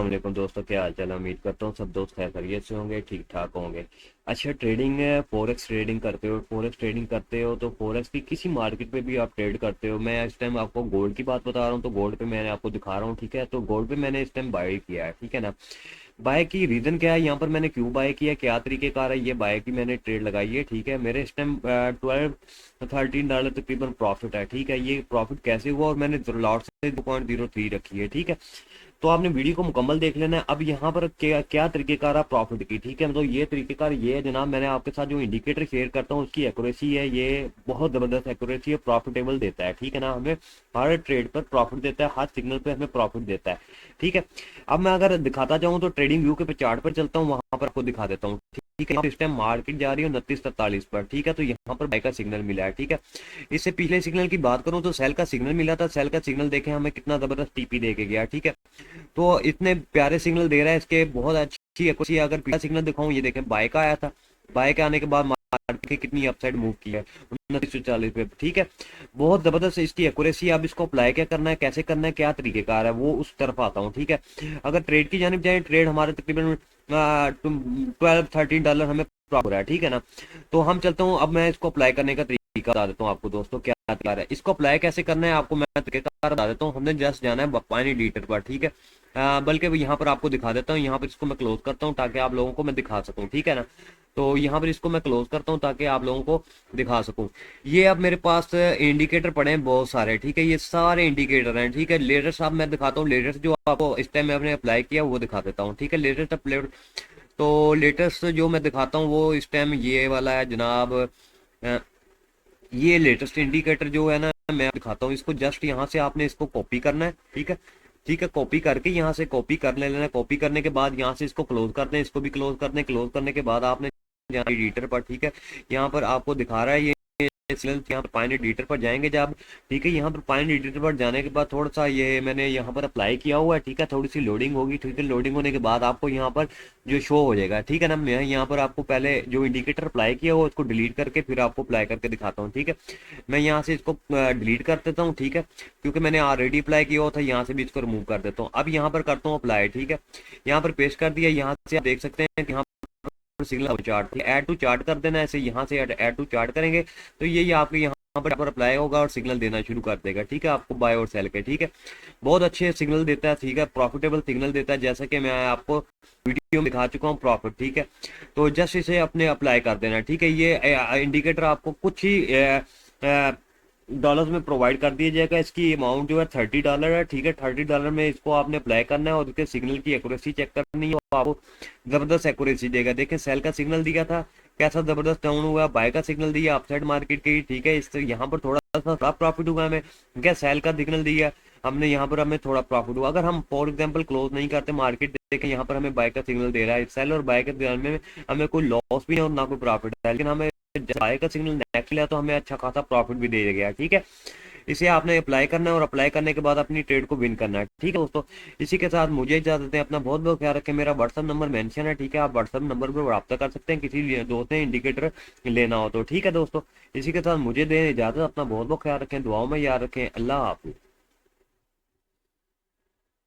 अस्सलाम वालेकुम दोस्तों, क्या हाल चाल है। उम्मीद करता हूँ सब दोस्त खैर खैरियत से होंगे, ठीक ठाक होंगे। अच्छा, ट्रेडिंग है, फॉरेक्स ट्रेडिंग करते हो। फॉरेक्स ट्रेडिंग करते हो तो फॉरेक्स की किसी मार्केट पे भी आप ट्रेड करते हो। मैं इस टाइम आपको गोल्ड की बात बता रहा हूँ, तो गोल्ड पे मैंने आपको दिखा रहा हूँ, ठीक है। तो गोल्ड पे मैंने इस टाइम बाय किया है, ठीक है ना। बाय की रीज़न क्या है, यहाँ पर मैंने क्यों बाय किया, क्या तरीके कार है ये बाय की मैंने ट्रेड लगाई है, ठीक है। मेरे इस टाइम 12-13 डॉलर तकरीबन प्रॉफिट है, ठीक है। ये प्रॉफिट कैसे हुआ, और मैंने लॉट से 2.03 रखी है, ठीक है। तो आपने वीडियो को मुकम्मल देख लेना है। अब यहाँ पर क्या क्या तरीकेकार आप प्रॉफिट की, ठीक है। तो ये तरीकेकार ये है जनाब, मैंने आपके साथ जो इंडिकेटर शेयर करता हूँ उसकी एक्यूरेसी है, ये बहुत ज़बरदस्त एक्यूरेसी है, प्रॉफिटेबल देता है, ठीक है ना। हमें हर ट्रेड पर प्रॉफिट देता है, हर सिग्नल पे हमें प्रॉफिट देता है, ठीक है। अब मैं अगर दिखाता चाहूँ तो ट्रेडिंग व्यू के पे चार्ट पर चलता हूँ, वहां पर आपको दिखा देता हूँ, ठीक है। इस टाइम मार्केट जा रही है 2943 पर, ठीक है। तो यहाँ पर बाय का सिग्नल मिला है, ठीक है। इससे पिछले सिग्नल की बात करूँ तो सेल का सिग्नल मिला था। सेल का सिग्नल देखे हमें कितना जबरदस्त टीपी दे के गया, ठीक है। तो इतने प्यारे सिग्नल दे रहा है, इसके बहुत अच्छी एक्यूरेसी। अगर पिछला सिग्नल दिखाऊं, ये देखें बाय का आया था। बाय के आने के बाद मार्केट की कितनी अपसाइड मूव की है, 2940 पे, ठीक है। बहुत जबरदस्त इसकी एक्यूरेसी। अब इसको अप्लाई क्या करना है, कैसे करना है, क्या तरीकेकार है, वो उस तरफ आता हूँ, ठीक है। अगर ट्रेड की जानिब जाए, ट्रेड हमारे तकरीबन 12-13 डॉलर हमें प्रॉफिट हो रहा है, ठीक है ना। तो हम चलते हूँ, अब मैं इसको अप्लाई करने का तरीका बता देता हूँ आपको दोस्तों, क्या तरीका है इसको अप्लाई कैसे करना है, आपको मैं तरीकेकार बता देता हूँ। हमने जस्ट जाना है पानी एडिटर पर, ठीक है। बल्कि यहाँ पर आपको दिखा देता हूँ, यहाँ पर इसको मैं क्लोज करता हूँ ताकि आप लोगों को मैं दिखा सकूँ, ठीक है ना। तो यहाँ पर इसको मैं क्लोज करता हूँ ताकि आप लोगों को दिखा सकूँ। ये अब मेरे पास इंडिकेटर पड़े हैं बहुत सारे, ठीक है। ये सारे इंडिकेटर हैं, ठीक है। लेटेस्ट अब मैं दिखाता हूँ, लेटेस्ट जो आपको इस टाइम मैंने अप्लाई किया वो दिखा देता हूँ, ठीक है। लेटेस्ट अप्लाई, तो लेटेस्ट जो मैं दिखाता हूँ वो इस टाइम ये वाला है जनाब। ये लेटेस्ट इंडिकेटर जो है ना, मैं दिखाता हूँ इसको। जस्ट यहाँ से आपने इसको कॉपी करना है, ठीक है। ठीक है, कॉपी करके यहाँ से कॉपी कर लेना। कॉपी करने के बाद यहाँ से इसको क्लोज कर दें, इसको भी क्लोज कर दें। क्लोज करने के बाद आपने एडिटर पर, ठीक है, यहाँ पर आपको दिखा रहा है ये यहाँ पर पाइन एडिटर पर जाएंगे जब, ठीक है। यहाँ पर पाइन एडिटर पर जाने के बाद थोड़ा सा ये मैंने यहाँ पर अप्लाई किया हुआ है, ठीक है। थोड़ी सी लोडिंग होगी, ठीक है। लोडिंग होने के बाद आपको यहाँ पर जो शो हो जाएगा, ठीक है ना। मैं यहाँ पर आपको पहले जो इंडिकेटर अप्लाई किया हुआ उसको डिलीट करके फिर आपको अप्लाई करके दिखाता हूँ, ठीक है। मैं यहाँ से इसको डिलीट कर देता हूँ, ठीक है, क्योंकि मैंने ऑलरेडी अप्लाई किया हुआ था। यहाँ से भी इसको रिमूव कर देता हूँ। अब यहाँ पर करता हूँ अप्लाई, ठीक है। यहाँ पर पेस्ट कर दिया। यहाँ से आप देख सकते हैं कि यहाँ signal chart, add to chart कर देना ऐसे। यहाँ से ऐड टू चार्ट करेंगे तो ये आपके यहाँ पर अप्लाई होगा और सिग्नल देना शुरू कर देगा, ठीक है, आपको बाय और सेल के, ठीक है। बहुत अच्छे सिग्नल देता है, ठीक है, प्रॉफिटेबल सिग्नल देता है, जैसा कि मैं आपको वीडियो में दिखा चुका हूँ प्रॉफिट, ठीक है। तो जस्ट इसे अपने अप्लाई कर देना, ठीक है। ये इंडिकेटर आपको कुछ ही डॉलर्स में प्रोवाइड कर दिया जाएगा। इसकी अमाउंट जो है $30 है, ठीक है। $30 में इसको आपने अप्लाई करना है और उसके सिग्नल की एक्यूरेसी चेक करनी है। आपको जबरदस्त एक्यूरेसी देगा। देखिए सेल का सिग्नल दिया था, कैसा जबरदस्त डाउन हुआ। बाय का सिग्नल दिया अपसाइड मार्केट की, ठीक है। इससे यहाँ पर थोड़ा सा प्रॉफिट हुआ हमें, क्या सेल का सिग्नल दिया हमने, यहाँ पर हमें थोड़ा प्रॉफिट हुआ। अगर हम फॉर एग्जांपल क्लोज नहीं करते मार्केट, देखें यहाँ पर हमें बाय का सिग्नल दे रहा है। सेल और बाय के सिग्नल में हमें कोई लॉस भी नहीं और ना कोई प्रॉफिट है, लेकिन हमें बाय का सिग्नल नेक्स्ट लिया तो हमें अच्छा खासा प्रॉफिट भी दे गया, ठीक है। इसे आपने अप्लाई करना है और अप्लाई करने के बाद अपनी ट्रेड को विन करना है, ठीक है दोस्तों। इसी के साथ मुझे इजाजत दें, अपना बहुत बहुत ख्याल रखें। मेरा व्हाट्सअप नंबर मेंशन है, ठीक है। आप व्हाट्सअप नंबर पर रब्ता कर सकते हैं किसी दोस्त ने इंडिकेटर लेना हो तो, ठीक है दोस्तों। इसी के साथ मुझे दें इजाजत, अपना बहुत बहुत ख्याल रखें, दुआओं में याद रखें। अल्लाह हाफिज़।